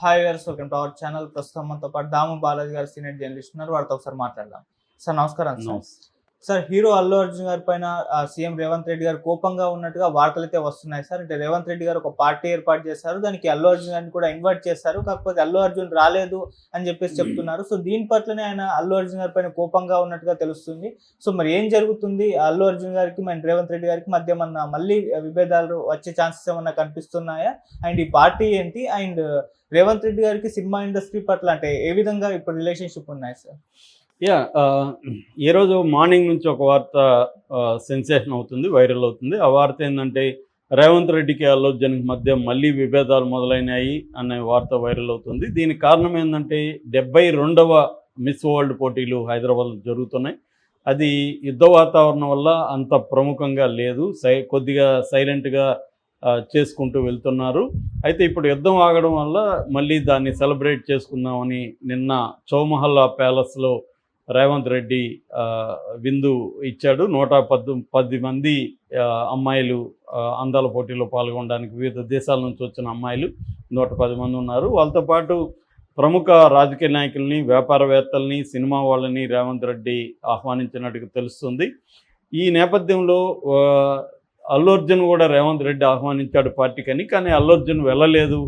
Hi viewers, welcome to our channel. ప్రస్తుతం మనతో పాటు దాము బాలాజీ గారు సీనియర్ జర్నలిస్ట్ ఉన్నారు. వారితో ఒకసారి మాట్లాడదాం. సార్ నమస్కారం. సార్ హీరో అల్లు అర్జున్ గారి పైన సీఎం రేవంత్ రెడ్డి గారు కోపంగా ఉన్నట్టుగా వార్తలు అయితే వస్తున్నాయి సార్. అంటే రేవంత్ రెడ్డి గారు ఒక పార్టీ ఏర్పాటు చేశారు, దానికి అల్లు అర్జున్ గారిని కూడా ఇన్వైట్ చేశారు. కాకపోతే అల్లు అర్జున్ రాలేదు అని చెప్పేసి చెప్తున్నారు. సో దీని పట్లనే ఆయన అల్లు అర్జున్ గారి పైన కోపంగా ఉన్నట్టుగా తెలుస్తుంది. సో మరి ఏం జరుగుతుంది? అల్లు అర్జున్ గారికి మన రేవంత్ రెడ్డి గారికి మధ్య మళ్ళీ విభేదాలు వచ్చే ఛాన్సెస్ ఏమన్నా కనిపిస్తున్నాయా? అండ్ ఈ పార్టీ ఏంటి? అండ్ రేవంత్ రెడ్డి గారికి సినిమా ఇండస్ట్రీ పట్ల అంటే ఏ విధంగా ఇప్పుడు రిలేషన్షిప్ ఉన్నాయి సార్? ఈరోజు మార్నింగ్ నుంచి ఒక వార్త సెన్సేషన్ అవుతుంది, వైరల్ అవుతుంది. ఆ వార్త ఏంటంటే రేవంత్ రెడ్డికి అల్లు అర్జున్కి మధ్య మళ్ళీ విభేదాలు మొదలైనాయి అనే వార్త వైరల్ అవుతుంది. దీనికి కారణం ఏంటంటే 72వ మిస్ వరల్డ్ పోటీలు హైదరాబాద్లో జరుగుతున్నాయి. అది యుద్ధ వాతావరణం వల్ల అంత ప్రముఖంగా లేదు, కొద్దిగా సైలెంట్గా చేసుకుంటూ వెళ్తున్నారు. అయితే ఇప్పుడు యుద్ధం ఆగడం వల్ల మళ్ళీ దాన్ని సెలబ్రేట్ చేసుకుందామని నిన్న చౌమహల్లా ప్యాలెస్లో రేవంత్ రెడ్డి విందు ఇచ్చాడు. 110 మంది అమ్మాయిలు అందాల పోటీలో పాల్గొనడానికి వివిధ దేశాల నుంచి వచ్చిన అమ్మాయిలు 110 మంది ఉన్నారు. వాళ్ళతో పాటు ప్రముఖ రాజకీయ నాయకుల్ని, వ్యాపారవేత్తల్ని, సినిమా వాళ్ళని రేవంత్ రెడ్డి ఆహ్వానించినట్టుగా తెలుస్తుంది. ఈ నేపథ్యంలో అల్లు అర్జున్ కూడా రేవంత్ రెడ్డి ఆహ్వానించాడు పార్టీకని, కానీ అల్లు అర్జున్ వెళ్ళలేదు.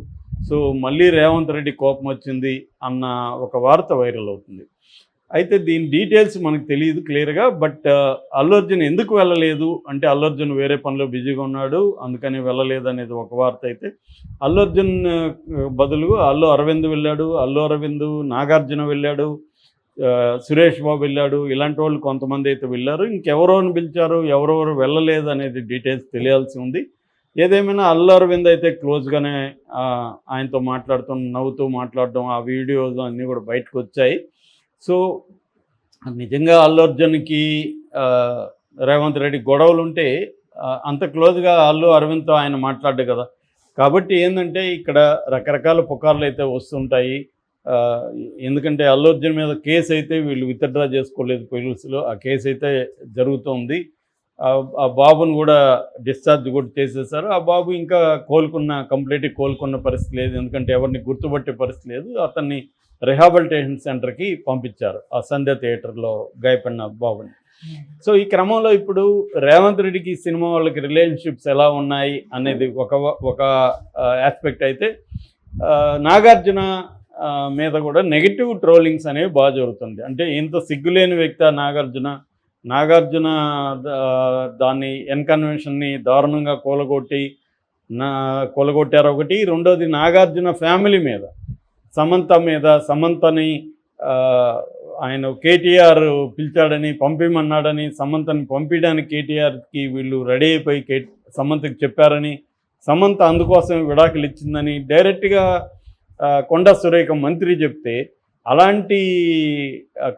సో మళ్ళీ రేవంత్ రెడ్డి కోపం వచ్చింది అన్న ఒక వార్త వైరల్ అవుతుంది. అయితే దీని డీటెయిల్స్ మనకు తెలియదు క్లియర్గా. బట్ అల్లు అర్జున్ ఎందుకు వెళ్ళలేదు అంటే అల్లు అర్జున్ వేరే పనిలో బిజీగా ఉన్నాడు, అందుకని వెళ్ళలేదు అనేది ఒక వార్త. అయితే అల్లు అర్జున్ బదులుగా అల్లు అరవింద్ వెళ్ళాడు, అల్లు అరవింద్ నాగార్జున వెళ్ళాడు, సురేష్ బాబు వెళ్ళాడు, ఇలాంటి వాళ్ళు కొంతమంది అయితే వెళ్ళారు. ఇంకెవరోని పిలిచారు, ఎవరెవరు వెళ్ళలేదు అనేది డీటెయిల్స్ తెలియాల్సి ఉంది. ఏదేమైనా అల్లు అరవింద్ అయితే క్లోజ్గానే ఆయనతో నవ్వుతూ మాట్లాడడం, ఆ వీడియోస్ అన్నీ కూడా బయటకు వచ్చాయి. సో నిజంగా అల్లు అర్జున్కి రేవంత్ రెడ్డి గొడవలు ఉంటే అంత క్లోజ్గా అల్లు అరవింద్తో ఆయన మాట్లాడ్డు కదా. కాబట్టి ఏంటంటే ఇక్కడ రకరకాల పుకార్లు అయితే వస్తుంటాయి. ఎందుకంటే అల్లు అర్జున్ మీద కేసు అయితే వీళ్ళు విత్డ్రా చేసుకోలేదు పోలీసులు, ఆ కేసు అయితే జరుగుతుంది. ఆ బాబును కూడా డిశ్చార్జ్ కూడా చేసేసారు. ఆ బాబు ఇంకా కంప్లీట్గా కోలుకున్న పరిస్థితి లేదు, ఎందుకంటే ఎవరిని గుర్తుపట్టే పరిస్థితి లేదు. అతన్ని రిహాబిలిటేషన్ సెంటర్కి పంపించారు, ఆ సంధ్య థియేటర్లో గాయపడిన బాబుని. సో ఈ క్రమంలో ఇప్పుడు రేవంత్ రెడ్డికి సినిమా వాళ్ళకి రిలేషన్షిప్స్ ఎలా ఉన్నాయి అనేది ఒక ఆస్పెక్ట్ అయితే, నాగార్జున మీద కూడా నెగిటివ్ ట్రోలింగ్స్ అనేవి బాగా జరుగుతుంది. అంటే ఇంత సిగ్గులేని వ్యక్తి నాగార్జున దాన్ని ఎన్కన్వెన్షన్ని దారుణంగా కూలగొట్టారు ఒకటి. రెండోది నాగార్జున ఫ్యామిలీ మీద, సమంతని ఆయన కేటీఆర్ పిలిచాడని, పంపిమన్నాడని, సమంతని పంపించడానికి కేటీఆర్కి వీళ్ళు రెడీ అయిపోయి సమంతకి చెప్పారని, సమంత అందుకోసం విడాకులు ఇచ్చిందని డైరెక్ట్గా కొండా సురేఖ మంత్రి చెప్తే, అలాంటి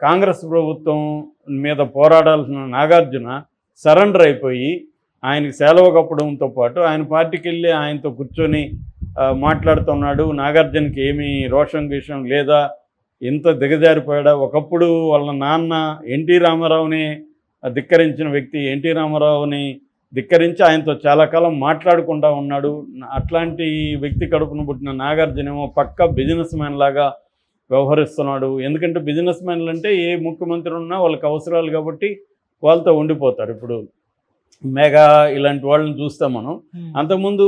కాంగ్రెస్ ప్రభుత్వం మీద పోరాడాల్సిన నాగార్జున సరెండర్ అయిపోయి ఆయనకి సెలవు కప్పడంతో పాటు ఆయన పార్టీకి వెళ్ళి ఆయనతో కూర్చొని మాట్లాడుతున్నాడు. నాగార్జునకి ఏమీ రోషం లేదా, ఎంత దిగజారిపోయాడా. ఒకప్పుడు వాళ్ళ నాన్న ఎన్టీ రామారావుని ధిక్కరించిన వ్యక్తి, ఎన్టీ రామారావుని ధిక్కరించి ఆయనతో చాలా కాలం మాట్లాడకుండా ఉన్నాడు. అట్లాంటి వ్యక్తి కడుపును పుట్టిన నాగార్జున ఏమో పక్కా బిజినెస్ మ్యాన్ లాగా వ్యవహరిస్తున్నాడు. ఎందుకంటే బిజినెస్ మ్యాన్లు అంటే ఏ ముఖ్యమంత్రి ఉన్నా వాళ్ళకి అవసరాలు కాబట్టి వాళ్ళతో ఉండిపోతారు. ఇప్పుడు మెగా ఇలాంటి వాళ్ళని చూస్తాం మనం. అంతకుముందు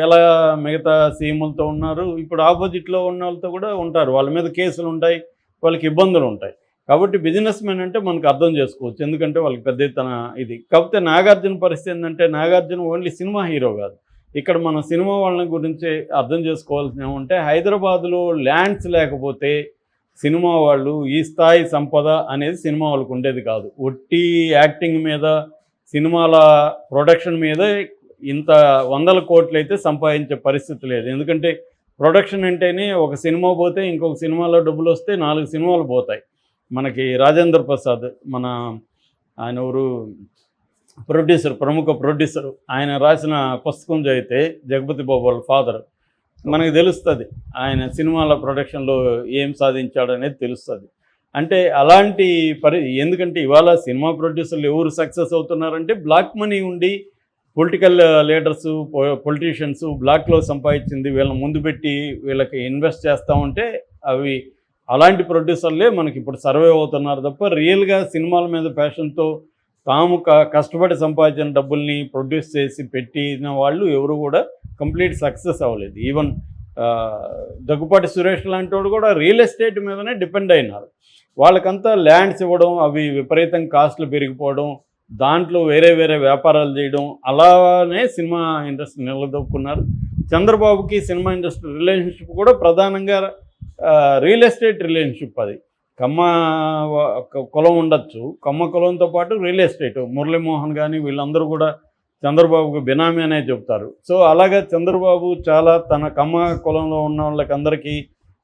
ఎలా మిగతా సీఎంలతో ఉన్నారు, ఇప్పుడు ఆపోజిట్లో ఉన్న వాళ్ళతో కూడా ఉంటారు. వాళ్ళ మీద కేసులు ఉంటాయి, వాళ్ళకి ఇబ్బందులు ఉంటాయి. కాబట్టి బిజినెస్ మ్యాన్ అంటే మనకు అర్థం చేసుకోవచ్చు, ఎందుకంటే వాళ్ళకి పెద్ద ఎత్తున ఇది. కాకపోతే నాగార్జున పరిస్థితి ఏంటంటే, నాగార్జున ఓన్లీ సినిమా హీరో కాదు. ఇక్కడ మన సినిమా వాళ్ళని గురించి అర్థం చేసుకోవాల్సిన ఏమంటే, హైదరాబాదులో ల్యాండ్స్ లేకపోతే సినిమా వాళ్ళు ఈ స్థాయి సంపద అనేది సినిమా వాళ్ళకు ఉండేది కాదు. ఒట్టి యాక్టింగ్ మీద, సినిమాల ప్రొడక్షన్ మీద ఇంత 100 కోట్లు అయితే సంపాదించే పరిస్థితి లేదు. ఎందుకంటే ప్రొడక్షన్ అంటేనే ఒక సినిమా పోతే ఇంకొక సినిమాలో డబ్బులు వస్తే 4 సినిమాలు పోతాయి. మనకి రాజేంద్ర ప్రసాద్, ఆయన ఊరు ప్రముఖ ప్రొడ్యూసరు, ఆయన రాసిన పుస్తకం చదివితే జగపతి బాబు వాళ్ళ ఫాదర్, మనకు తెలుస్తుంది ఆయన సినిమాల ప్రొడక్షన్లో ఏం సాధించాడు అనేది తెలుస్తుంది. అంటే అలాంటి ఎందుకంటే ఇవాళ సినిమా ప్రొడ్యూసర్లు ఎవరు సక్సెస్ అవుతున్నారంటే బ్లాక్ మనీ ఉండి పొలిటికల్ లీడర్స్, పొలిటీషియన్స్ బ్లాక్లో సంపాదించింది వీళ్ళని ముందు పెట్టి వీళ్ళకి ఇన్వెస్ట్ చేస్తూ ఉంటే అవి అలాంటి ప్రొడ్యూసర్లే మనకి ఇప్పుడు సర్వే అవుతున్నారు తప్ప రియల్గా సినిమాల మీద ప్యాషన్తో తాము కష్టపడి సంపాదించిన డబ్బుల్ని ప్రొడ్యూస్ చేసి పెట్టిన వాళ్ళు ఎవరు కూడా కంప్లీట్ సక్సెస్ అవ్వలేదు. ఈవెన్ దగ్గుపాటి సురేష్ లాంటి వాడు కూడా రియల్ ఎస్టేట్ మీదనే డిపెండ్ అయినారు. వాళ్ళకంతా ల్యాండ్స్ ఇవ్వడం, అవి విపరీతం కాస్ట్లు పెరిగిపోవడం, దాంట్లో వేరే వేరే వ్యాపారాలు చేయడం, అలానే సినిమా ఇండస్ట్రీ నిలదొక్కున్నారు. చంద్రబాబుకి సినిమా ఇండస్ట్రీ రిలేషన్షిప్ కూడా ప్రధానంగా రియల్ ఎస్టేట్ రిలేషన్షిప్. అది కమ్మ కులం ఉండొచ్చు, కమ్మ కులంతో పాటు రియల్ ఎస్టేట్. మురళీమోహన్ కానీ వీళ్ళందరూ కూడా చంద్రబాబుకు బినామీ అనే చెప్తారు. సో అలాగా చంద్రబాబు చాలా తన కమ్మ కులంలో ఉన్న వాళ్ళకందరికీ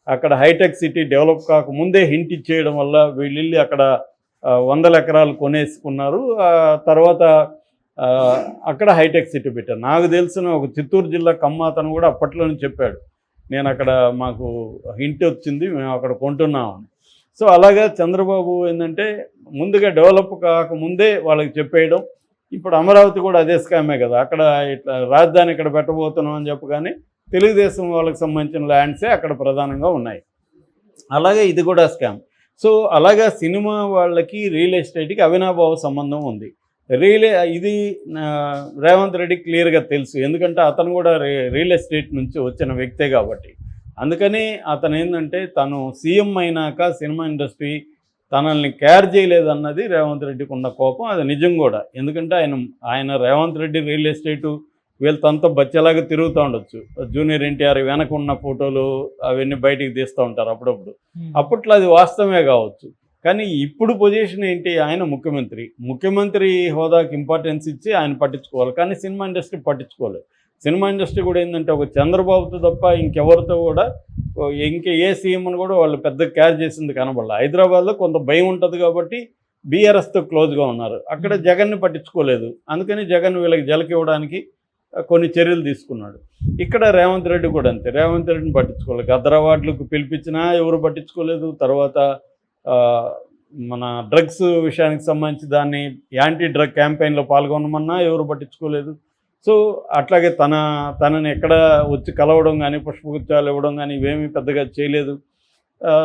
అక్కడ హైటెక్ సిటీ డెవలప్ కాకముందే హింట్ ఇచ్చేయడం వల్ల వీళ్ళు అక్కడ 100 ఎకరాలు కొనేసుకున్నారు. తర్వాత అక్కడ హైటెక్ సిటీ పెట్టారు. నాకు తెలిసిన ఒక చిత్తూరు జిల్లా కమ్మ అతను కూడా అప్పట్లోనే చెప్పాడు, నేను అక్కడ మాకు హింట్ వచ్చింది, మేము అక్కడ కొంటున్నామని. సో అలాగా చంద్రబాబు ఏంటంటే ముందుగా డెవలప్ కాకముందే వాళ్ళకి చెప్పేయడం. ఇప్పుడు అమరావతి కూడా అదే స్కామే కదా, అక్కడ ఇట్లా రాజధాని ఇక్కడ పెట్టబోతున్నాం అని చెప్పగానే తెలుగుదేశం వాళ్ళకి సంబంధించిన ల్యాండ్సే అక్కడ ప్రధానంగా ఉన్నాయి. అలాగే ఇది కూడా స్కామ్. సో అలాగా సినిమా వాళ్ళకి రియల్ ఎస్టేట్కి అవినాభావ సంబంధం ఉంది. ఇది రేవంత్ రెడ్డి క్లియర్గా తెలుసు, ఎందుకంటే అతను కూడా రియల్ ఎస్టేట్ నుంచి వచ్చిన వ్యక్తే కాబట్టి. అందుకని అతను ఏంటంటే తను సీఎం అయినాక సినిమా ఇండస్ట్రీ తనల్ని కేర్ చేయలేదన్నది రేవంత్ రెడ్డికి ఉన్న కోపం. అది నిజం కూడా, ఎందుకంటే ఆయన రేవంత్ రెడ్డి రియల్ ఎస్టేటు వీళ్ళతో బచ్చేలాగా తిరుగుతూ ఉండొచ్చు. జూనియర్ ఎన్టీఆర్ వెనక ఉన్న ఫోటోలు అవన్నీ బయటికి తీస్తూ ఉంటారు అప్పుడప్పుడు. అప్పట్లో అది వాస్తవమే కావచ్చు, కానీ ఇప్పుడు పొజిషన్ ఏంటి, ఆయన ముఖ్యమంత్రి హోదాకి ఇంపార్టెన్స్ ఇచ్చి ఆయన పట్టించుకోవాలి, కానీ సినిమా ఇండస్ట్రీ పట్టించుకోలేదు. సినిమా ఇండస్ట్రీ కూడా ఏంటంటే ఒక చంద్రబాబుతో తప్ప ఇంకెవరితో కూడా ఏ సీఎంను కూడా వాళ్ళు పెద్ద క్యార్ చేసింది కనబడాలి. హైదరాబాద్లో కొంత భయం ఉంటుంది కాబట్టి బీఆర్ఎస్తో క్లోజ్గా ఉన్నారు, అక్కడ జగన్ని పట్టించుకోలేదు. అందుకని జగన్ వీళ్ళకి జలకివ్వడానికి కొన్ని చర్యలు తీసుకున్నాడు. ఇక్కడ రేవంత్ రెడ్డి కూడా అంతే, రేవంత్ రెడ్డిని పట్టించుకోలేదు. గద్దర్ అవార్డులకు పిలిపించినా ఎవరు పట్టించుకోలేదు. తర్వాత మన డ్రగ్స్ విషయానికి సంబంధించి దాన్ని యాంటీ డ్రగ్ క్యాంపెయిన్లో పాల్గొనమన్నా ఎవరు పట్టించుకోలేదు. సో అట్లాగే తనని ఎక్కడ వచ్చి కలవడం కానీ పుష్పగుచ్చాలు ఇవ్వడం కానీ ఇవేమీ పెద్దగా చేయలేదు.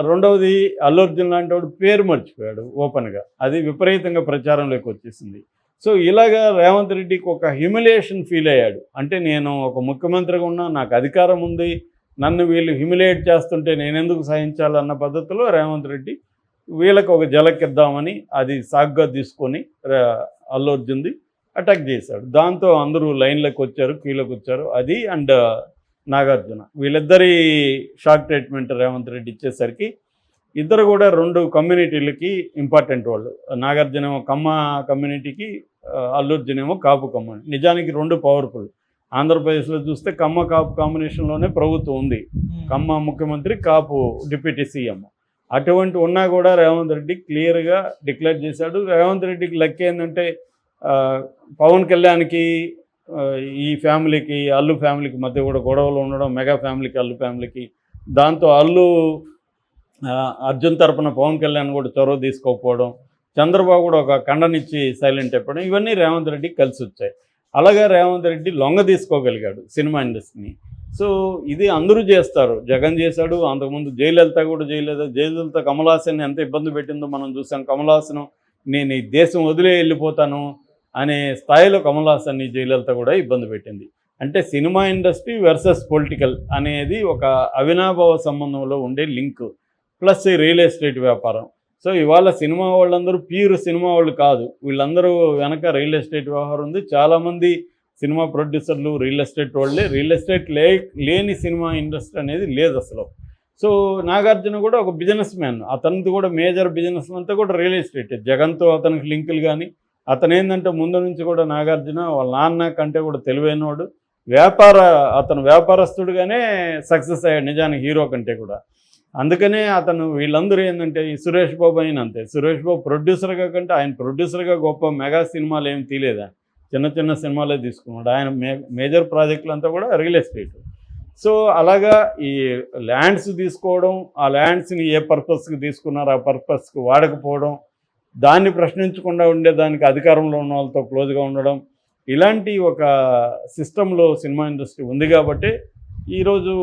రెండవది అల్లు అర్జున్ లాంటి వాడు పేరు మర్చిపోయాడు ఓపెన్గా, అది విపరీతంగా ప్రచారంలోకి వచ్చేసింది. సో ఇలాగా రేవంత్ రెడ్డికి ఒక హ్యూమిలియేషన్ ఫీల్ అయ్యాడు. అంటే నేను ఒక ముఖ్యమంత్రిగా ఉన్నా, నాకు అధికారం ఉంది, నన్ను వీళ్ళు హ్యూమిలియేట్ చేస్తుంటే నేనెందుకు సహించాలన్న పద్ధతిలో రేవంత్ రెడ్డి వీళ్ళకి ఒక జలకిద్దామని అది సాగ్గా తీసుకొని అల్లు అర్జున్ది అటాక్ చేశాడు. దాంతో అందరూ లైన్లోకి వచ్చారు, క్యూలోకి వచ్చారు. అది అండ్ నాగార్జున వీళ్ళిద్దరి షాక్ ట్రీట్మెంట్ రేవంత్ రెడ్డి ఇచ్చేసరికి ఇద్దరు కూడా 2 కమ్యూనిటీలకి ఇంపార్టెంట్ వాళ్ళు. నాగార్జున ఏమో కమ్మ కమ్యూనిటీకి, అల్లు అర్జున్ ఏమో కాపు కమ్యూనిటీ. నిజానికి 2 పవర్ఫుల్. ఆంధ్రప్రదేశ్లో చూస్తే కమ్మ కాపు కాంబినేషన్లోనే ప్రభుత్వం ఉంది, కమ్మ ముఖ్యమంత్రి, కాపు డిప్యూటీ సీఎం. అటువంటి ఉన్నా కూడా రేవంత్ రెడ్డి క్లియర్గా డిక్లేర్ చేశాడు. రేవంత్ రెడ్డికి లెక్క ఏంటంటే పవన్ కళ్యాణ్కి ఈ ఫ్యామిలీకి అల్లు ఫ్యామిలీకి మధ్య కూడా గొడవలు ఉండడం, మెగా ఫ్యామిలీకి అల్లు ఫ్యామిలీకి, దాంతో అల్లు అర్జున్ తరపున పవన్ కళ్యాణ్ కూడా చొరవ తీసుకోకపోవడం, చంద్రబాబు కూడా ఒక ఖండనిచ్చి సైలెంట్ అయిపోవడం, ఇవన్నీ రేవంత్ రెడ్డికి కలిసి వచ్చాయి. అలాగే రేవంత్ రెడ్డి లొంగ తీసుకోగలిగాడు సినిమా ఇండస్ట్రీని. సో ఇది అందరూ చేస్తారు, జగన్ చేశాడు, అంతకుముందు జయలలిత కూడా చేయలేదు. జయలలిత కమల్ హాసన్ ఎంత ఇబ్బంది పెట్టిందో మనం చూసాం. కమల్ హాసన్ నేను ఈ దేశం వదిలే వెళ్ళిపోతాను అనే స్థాయిలో కమల్ హాసన్ని జయలలిత కూడా ఇబ్బంది పెట్టింది. అంటే సినిమా ఇండస్ట్రీ వర్సెస్ పొలిటికల్ అనేది ఒక అవినాభావ సంబంధంలో ఉండే లింక్, ప్లస్ రియల్ ఎస్టేట్ వ్యాపారం. సో ఇవాళ సినిమా వాళ్ళందరూ ప్యూర్ సినిమా వాళ్ళు కాదు, వీళ్ళందరూ వెనక రియల్ ఎస్టేట్ వ్యవహారం ఉంది. చాలామంది సినిమా ప్రొడ్యూసర్లు రియల్ ఎస్టేట్ వాళ్ళే. రియల్ ఎస్టేట్ లేని సినిమా ఇండస్ట్రీ అనేది లేదు అసలు. సో నాగార్జున కూడా ఒక బిజినెస్ మ్యాన్, అతనిది కూడా మేజర్ బిజినెస్ అంతా కూడా రియల్ ఎస్టేట్. జగన్తో అతనికి లింకులు కానీ, అతను ఏంటంటే ముందు నుంచి కూడా నాగార్జున వాళ్ళ నాన్న కంటే కూడా తెలివైనవాడు, అతను వ్యాపారస్తుడుగానే సక్సెస్ అయ్యాడు నిజానికి హీరో కంటే కూడా. అందుకనే అతను వీళ్ళందరూ ఏంటంటే ఈ సురేష్ బాబు అయిన అంతే, సురేష్ బాబు ప్రొడ్యూసర్గా కంటే ఆయన ప్రొడ్యూసర్గా గొప్ప మెగా సినిమాలు ఏమి తీయలేదా, చిన్న చిన్న సినిమాలే తీసుకున్నాడు. ఆయన మేజర్ ప్రాజెక్టులు అంతా కూడా రియల్ ఎస్టేట్. సో అలాగా ఈ ల్యాండ్స్ తీసుకోవడం, ఆ ల్యాండ్స్ని ఏ పర్పస్కి తీసుకున్నారో ఆ పర్పస్కి వాడకపోవడం, దాన్ని ప్రశ్నించకుండా ఉండేదానికి అధికారంలో ఉన్న వాళ్ళతో క్లోజ్గా ఉండడం, ఇలాంటి ఒక సిస్టంలో సినిమా ఇండస్ట్రీ ఉంది కాబట్టి ఈరోజు